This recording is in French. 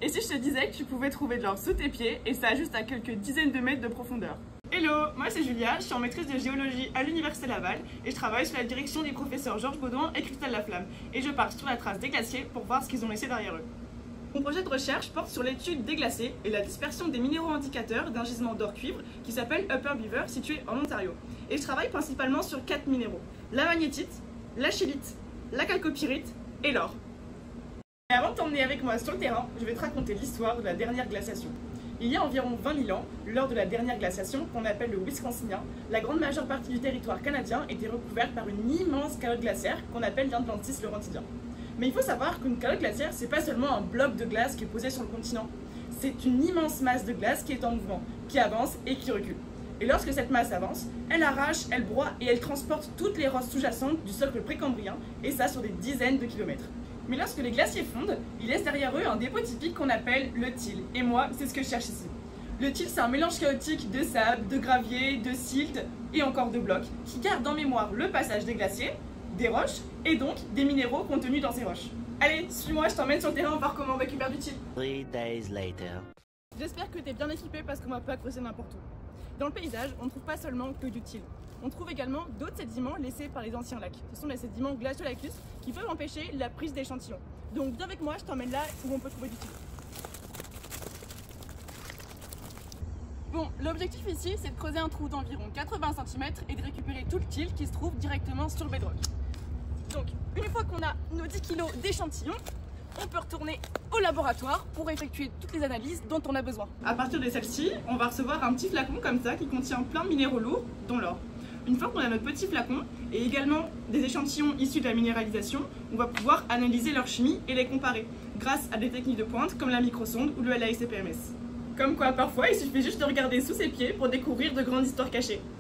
Et si je te disais que tu pouvais trouver de l'or sous tes pieds et ça juste à quelques dizaines de mètres de profondeur? Hello, moi c'est Julia, je suis en maîtrise de géologie à l'Université Laval et je travaille sous la direction des professeurs Georges Baudouin et Christelle Laflamme. Et je pars sur la trace des glaciers pour voir ce qu'ils ont laissé derrière eux. Mon projet de recherche porte sur l'étude des glaciers et la dispersion des minéraux indicateurs d'un gisement d'or-cuivre qui s'appelle Upper Beaver, situé en Ontario. Et je travaille principalement sur 4 minéraux: la magnétite, la schillite, la chalcopyrite et l'or. Et avant de t'emmener avec moi sur le terrain, je vais te raconter l'histoire de la dernière glaciation. Il y a environ 20 000 ans, lors de la dernière glaciation, qu'on appelle le Wisconsinien, la grande majeure partie du territoire canadien était recouverte par une immense calotte glaciaire qu'on appelle l'Atlantis laurentidien. Mais il faut savoir qu'une calotte glaciaire, c'est pas seulement un bloc de glace qui est posé sur le continent. C'est une immense masse de glace qui est en mouvement, qui avance et qui recule. Et lorsque cette masse avance, elle arrache, elle broie et elle transporte toutes les rosses sous-jacentes du socle précambrien, et ça sur des dizaines de kilomètres. Mais lorsque les glaciers fondent, ils laissent derrière eux un dépôt typique qu'on appelle le till. Et moi, c'est ce que je cherche ici. Le till, c'est un mélange chaotique de sable, de gravier, de silt et encore de blocs qui garde en mémoire le passage des glaciers, des roches et donc des minéraux contenus dans ces roches. Allez, suis-moi, je t'emmène sur le terrain voir comment on récupère du till. 3 days later. J'espère que tu es bien équipé parce qu'on va pas creuser n'importe où. Dans le paysage, on ne trouve pas seulement que du till. On trouve également d'autres sédiments laissés par les anciens lacs. Ce sont les sédiments glaciolacus qui peuvent empêcher la prise d'échantillons. Donc viens avec moi, je t'emmène là où on peut trouver du till. Bon, l'objectif ici, c'est de creuser un trou d'environ 80 cm et de récupérer tout le till qui se trouve directement sur le bedrock. Donc, une fois qu'on a nos 10 kg d'échantillons, on peut retourner au laboratoire pour effectuer toutes les analyses dont on a besoin. À partir de celle-ci, on va recevoir un petit flacon comme ça qui contient plein de minéraux lourds, dont l'or. Une fois qu'on a notre petit flacon et également des échantillons issus de la minéralisation, on va pouvoir analyser leur chimie et les comparer grâce à des techniques de pointe comme la microsonde ou le LAICPMS. Comme quoi, parfois, il suffit juste de regarder sous ses pieds pour découvrir de grandes histoires cachées.